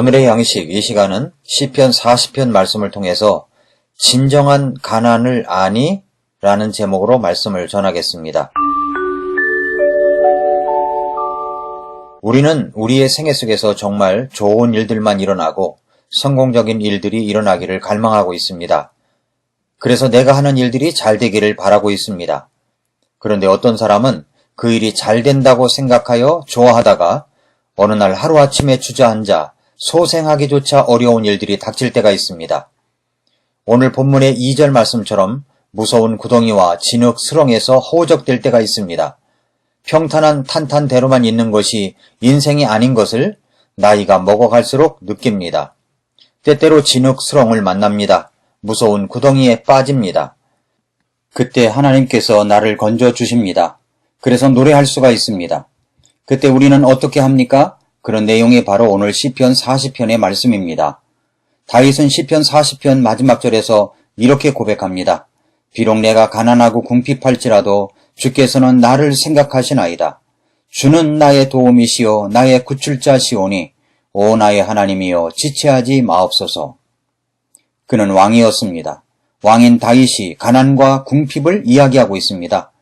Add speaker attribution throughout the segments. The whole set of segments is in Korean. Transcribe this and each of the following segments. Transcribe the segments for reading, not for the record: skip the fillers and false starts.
Speaker 1: 오늘의 양식 이 시간은 시편 40편 말씀을 통해서 진정한 가난을 아니? 라는 제목으로 말씀을 전하겠습니다. 우리는 우리의 생애 속에서 정말 좋은 일들만 일어나고 성공적인 일들이 일어나기를 갈망하고 있습니다. 그래서 내가 하는 일들이 잘 되기를 바라고 있습니다. 그런데 어떤 사람은 그 일이 잘 된다고 생각하여 좋아하다가 어느 날 하루아침에 주저앉아 소생하기조차 어려운 일들이 닥칠 때가 있습니다. 오늘 본문의 2절 말씀처럼 무서운 구덩이와 진흙 수렁에서 허우적될 때가 있습니다. 평탄한 탄탄대로만 있는 것이 인생이 아닌 것을 나이가 먹어갈수록 느낍니다. 때때로 진흙 수렁을 만납니다. 무서운 구덩이에 빠집니다. 그때 하나님께서 나를 건져주십니다. 그래서 노래할 수가 있습니다. 그때 우리는 어떻게 합니까? 그런 내용이 바로 오늘 시편 40편의 말씀입니다. 다윗은 시편 40편 마지막 절에서 이렇게 고백합니다. 비록 내가 가난하고 궁핍할지라도 주께서는 나를 생각하시나이다. 주는 나의 도움이시요 나의 구출자시오니 오 나의 하나님이여 지체하지 마옵소서. 그는 왕이었습니다. 왕인 다윗이 가난과 궁핍을 이야기하고 있습니다.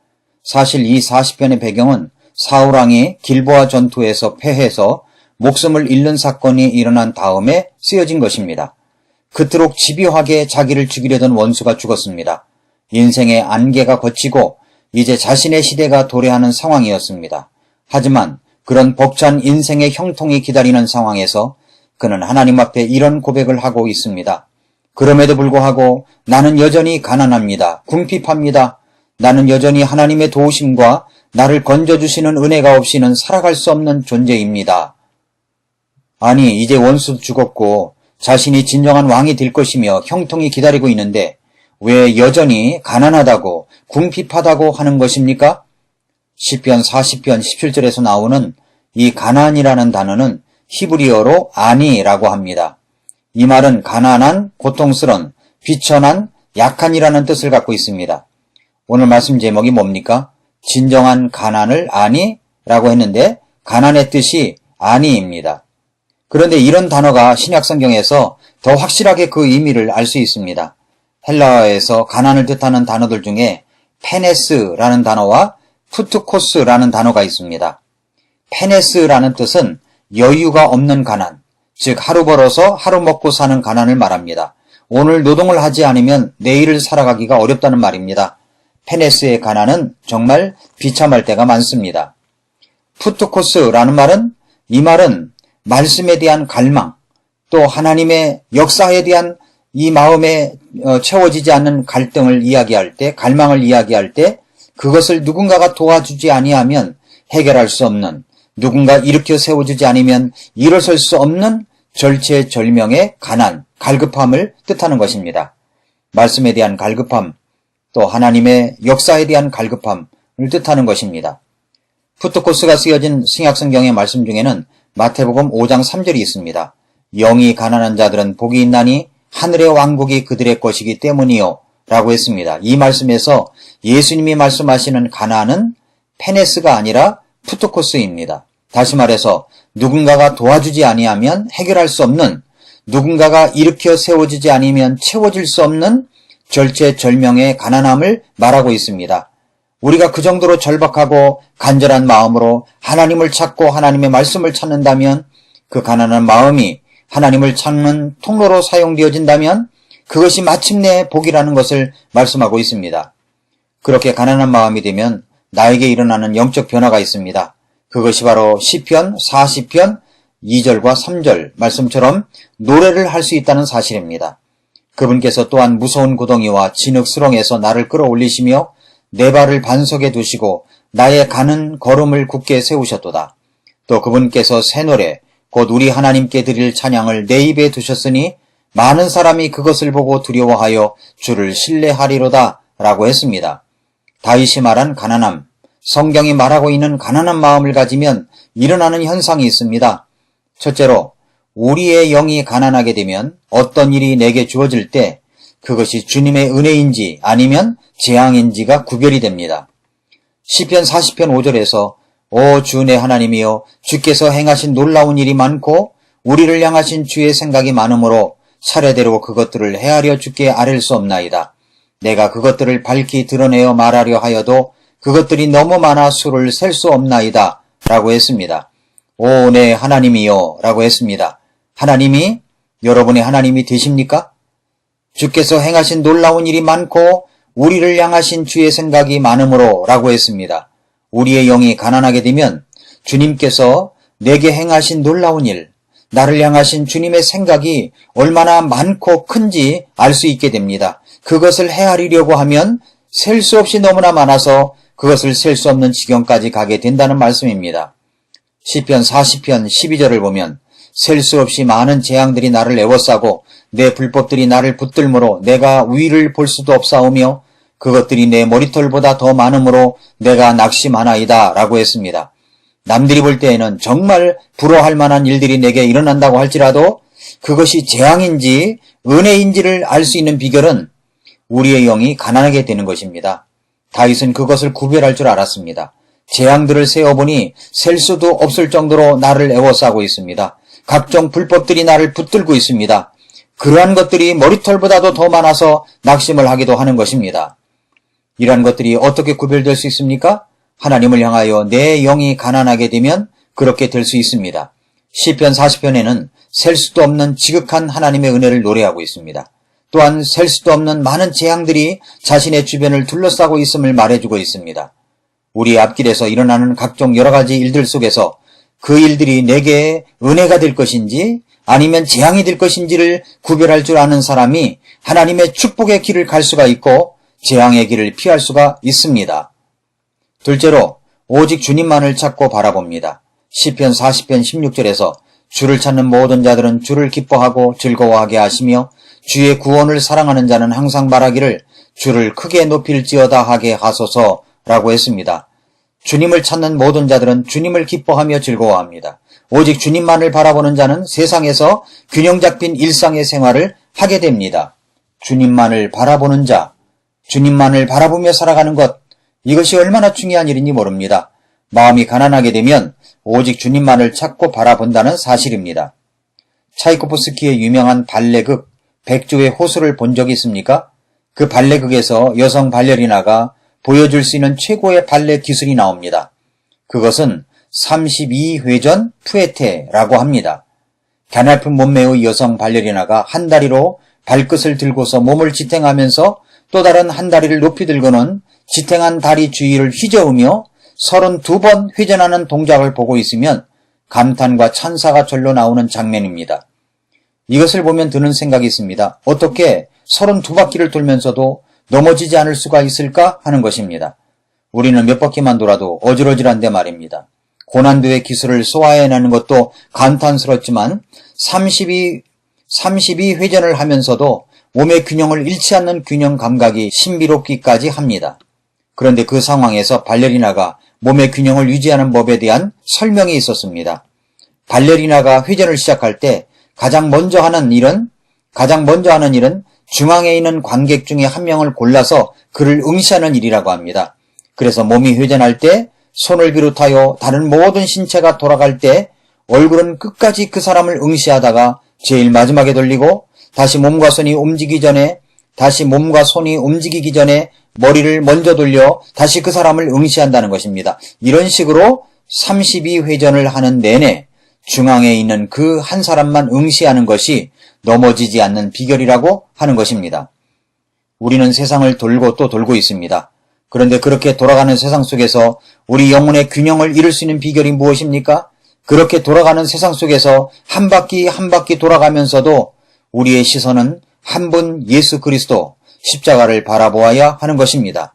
Speaker 1: 사실 이 40편의 배경은 사울왕이 길보아 전투에서 패해서 목숨을 잃는 사건이 일어난 다음에 쓰여진 것입니다. 그토록 집요하게 자기를 죽이려던 원수가 죽었습니다. 인생의 안개가 걷히고 이제 자신의 시대가 도래하는 상황이었습니다. 하지만 그런 벅찬 인생의 형통이 기다리는 상황에서 그는 하나님 앞에 이런 고백을 하고 있습니다. 그럼에도 불구하고 나는 여전히 가난합니다. 궁핍합니다. 나는 여전히 하나님의 도우심과 나를 건져주시는 은혜가 없이는 살아갈 수 없는 존재입니다. 아니, 이제 원수도 죽었고 자신이 진정한 왕이 될 것이며 형통이 기다리고 있는데 왜 여전히 가난하다고 궁핍하다고 하는 것입니까? 시편 40편 17절에서 나오는 이 가난이라는 단어는 히브리어로 아니라고 합니다. 이 말은 가난한, 고통스런, 비천한, 약한이라는 뜻을 갖고 있습니다. 오늘 말씀 제목이 뭡니까? 진정한 가난을 아니? 라고 했는데 가난의 뜻이 아니입니다. 그런데 이런 단어가 신약성경에서 더 확실하게 그 의미를 알 수 있습니다. 헬라어에서 가난을 뜻하는 단어들 중에 페네스라는 단어와 푸트코스라는 단어가 있습니다. 페네스라는 뜻은 여유가 없는 가난, 즉 하루 벌어서 하루 먹고 사는 가난을 말합니다. 오늘 노동을 하지 않으면 내일을 살아가기가 어렵다는 말입니다. 페네스의 가난은 정말 비참할 때가 많습니다. 푸트코스라는 말은 이 말은 말씀에 대한 갈망, 또 하나님의 역사에 대한 이 마음에 채워지지 않는 갈등을 이야기할 때, 갈망을 이야기할 때 그것을 누군가가 도와주지 아니하면 해결할 수 없는, 누군가 일으켜 세워주지 않으면 일어설 수 없는 절체절명의 가난, 갈급함을 뜻하는 것입니다. 말씀에 대한 갈급함, 또 하나님의 역사에 대한 갈급함을 뜻하는 것입니다. 푸트코스가 쓰여진 신약성경의 말씀 중에는 마태복음 5장 3절이 있습니다. 영이 가난한 자들은 복이 있나니 하늘의 왕국이 그들의 것이기 때문이요 라고 했습니다. 이 말씀에서 예수님이 말씀하시는 가난은 페네스가 아니라 푸트코스입니다. 다시 말해서 누군가가 도와주지 아니하면 해결할 수 없는, 누군가가 일으켜 세워지지 않으면 채워질 수 없는 절체절명의 가난함을 말하고 있습니다. 우리가 그 정도로 절박하고 간절한 마음으로 하나님을 찾고 하나님의 말씀을 찾는다면, 그 가난한 마음이 하나님을 찾는 통로로 사용되어진다면 그것이 마침내 복이라는 것을 말씀하고 있습니다. 그렇게 가난한 마음이 되면 나에게 일어나는 영적 변화가 있습니다. 그것이 바로 시편 40편 2절과 3절 말씀처럼 노래를 할 수 있다는 사실입니다. 그분께서 또한 무서운 구덩이와 진흙 수렁에서 나를 끌어올리시며 내 발을 반석에 두시고 나의 가는 걸음을 굳게 세우셨도다. 또 그분께서 새 노래 곧 우리 하나님께 드릴 찬양을 내 입에 두셨으니 많은 사람이 그것을 보고 두려워하여 주를 신뢰하리로다 라고 했습니다. 다윗이 말한 가난함, 성경이 말하고 있는 가난한 마음을 가지면 일어나는 현상이 있습니다. 첫째로 우리의 영이 가난하게 되면 어떤 일이 내게 주어질 때 그것이 주님의 은혜인지 아니면 재앙인지가 구별이 됩니다. 시편 40편 5절에서 오 주 내 하나님이여 주께서 행하신 놀라운 일이 많고 우리를 향하신 주의 생각이 많으므로 차례대로 그것들을 헤아려 주께 아랠 수 없나이다. 내가 그것들을 밝히 드러내어 말하려 하여도 그것들이 너무 많아 수를 셀 수 없나이다. 라고 했습니다. 오, 네, 하나님이요. 라고 했습니다. 하나님이 여러분의 하나님이 되십니까? 주께서 행하신 놀라운 일이 많고 우리를 향하신 주의 생각이 많으므로 라고 했습니다. 우리의 영이 가난하게 되면 주님께서 내게 행하신 놀라운 일, 나를 향하신 주님의 생각이 얼마나 많고 큰지 알 수 있게 됩니다. 그것을 헤아리려고 하면 셀 수 없이 너무나 많아서 그것을 셀 수 없는 지경까지 가게 된다는 말씀입니다. 시편 40편 12절을 보면 셀 수 없이 많은 재앙들이 나를 애워싸고 내 불법들이 나를 붙들므로 내가 위를 볼 수도 없사오며 그것들이 내 머리털보다 더 많으므로 내가 낙심하나이다 라고 했습니다. 남들이 볼 때에는 정말 부러워할 만한 일들이 내게 일어난다고 할지라도 그것이 재앙인지 은혜인지를 알 수 있는 비결은 우리의 영이 가난하게 되는 것입니다. 다윗은 그것을 구별할 줄 알았습니다. 재앙들을 세어보니 셀 수도 없을 정도로 나를 애워싸고 있습니다. 각종 불법들이 나를 붙들고 있습니다. 그러한 것들이 머리털보다도 더 많아서 낙심을 하기도 하는 것입니다. 이러한 것들이 어떻게 구별될 수 있습니까? 하나님을 향하여 내 영이 가난하게 되면 그렇게 될 수 있습니다. 시편 40편에는 셀 수도 없는 지극한 하나님의 은혜를 노래하고 있습니다. 또한 셀 수도 없는 많은 재앙들이 자신의 주변을 둘러싸고 있음을 말해주고 있습니다. 우리 앞길에서 일어나는 각종 여러 가지 일들 속에서 그 일들이 내게 은혜가 될 것인지 아니면 재앙이 될 것인지를 구별할 줄 아는 사람이 하나님의 축복의 길을 갈 수가 있고 재앙의 길을 피할 수가 있습니다. 둘째로 오직 주님만을 찾고 바라봅니다. 시편 40편 16절에서 주를 찾는 모든 자들은 주를 기뻐하고 즐거워하게 하시며 주의 구원을 사랑하는 자는 항상 말하기를 주를 크게 높일지어다 하게 하소서라고 했습니다. 주님을 찾는 모든 자들은 주님을 기뻐하며 즐거워합니다. 오직 주님만을 바라보는 자는 세상에서 균형 잡힌 일상의 생활을 하게 됩니다. 주님만을 바라보는 자, 주님만을 바라보며 살아가는 것, 이것이 얼마나 중요한 일인지 모릅니다. 마음이 가난하게 되면 오직 주님만을 찾고 바라본다는 사실입니다. 차이코프스키의 유명한 발레극 백조의 호수를 본 적이 있습니까? 그 발레극에서 여성 발레리나가 보여줄 수 있는 최고의 발레 기술이 나옵니다. 그것은 32회전 푸에테라고 합니다. 가냘픈 몸매의 여성 발레리나가 한 다리로 발끝을 들고서 몸을 지탱하면서 또 다른 한 다리를 높이 들고는 지탱한 다리 주위를 휘저으며 32번 회전하는 동작을 보고 있으면 감탄과 찬사가 절로 나오는 장면입니다. 이것을 보면 드는 생각이 있습니다. 어떻게 32바퀴를 돌면서도 넘어지지 않을 수가 있을까 하는 것입니다. 우리는 몇 바퀴만 돌아도 어지러질한데 말입니다. 고난도의 기술을 소화해내는 것도 감탄스럽지만 32회전을 하면서도 몸의 균형을 잃지 않는 균형 감각이 신비롭기까지 합니다. 그런데 그 상황에서 발레리나가 몸의 균형을 유지하는 법에 대한 설명이 있었습니다. 발레리나가 회전을 시작할 때 가장 먼저 하는 일은 중앙에 있는 관객 중에 한 명을 골라서 그를 응시하는 일이라고 합니다. 그래서 몸이 회전할 때 손을 비롯하여 다른 모든 신체가 돌아갈 때 얼굴은 끝까지 그 사람을 응시하다가 제일 마지막에 돌리고 다시 몸과 손이 움직이기 전에 머리를 먼저 돌려 다시 그 사람을 응시한다는 것입니다. 이런 식으로 32회전을 하는 내내 중앙에 있는 그 한 사람만 응시하는 것이 넘어지지 않는 비결이라고 하는 것입니다. 우리는 세상을 돌고 또 돌고 있습니다. 그런데 그렇게 돌아가는 세상 속에서 우리 영혼의 균형을 이룰 수 있는 비결이 무엇입니까? 그렇게 돌아가는 세상 속에서 한 바퀴 한 바퀴 돌아가면서도 우리의 시선은 한 분 예수 그리스도 십자가를 바라보아야 하는 것입니다.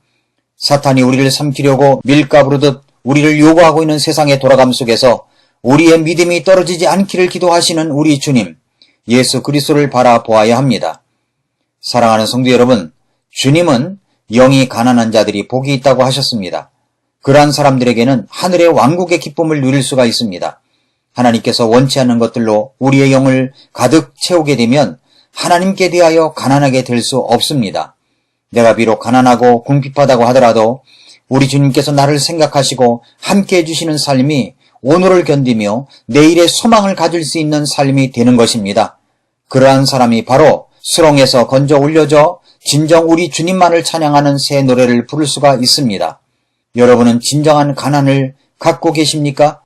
Speaker 1: 사탄이 우리를 삼키려고 밀가부르듯 우리를 요구하고 있는 세상의 돌아감 속에서 우리의 믿음이 떨어지지 않기를 기도하시는 우리 주님 예수 그리스도를 바라보아야 합니다. 사랑하는 성도 여러분, 주님은 영이 가난한 자들이 복이 있다고 하셨습니다. 그러한 사람들에게는 하늘의 왕국의 기쁨을 누릴 수가 있습니다. 하나님께서 원치 않는 것들로 우리의 영을 가득 채우게 되면 하나님께 대하여 가난하게 될 수 없습니다. 내가 비록 가난하고 궁핍하다고 하더라도 우리 주님께서 나를 생각하시고 함께 해주시는 삶이 오늘을 견디며 내일의 소망을 가질 수 있는 삶이 되는 것입니다. 그러한 사람이 바로 수렁에서 건져 올려져 진정 우리 주님만을 찬양하는 새 노래를 부를 수가 있습니다. 여러분은 진정한 가난을 갖고 계십니까?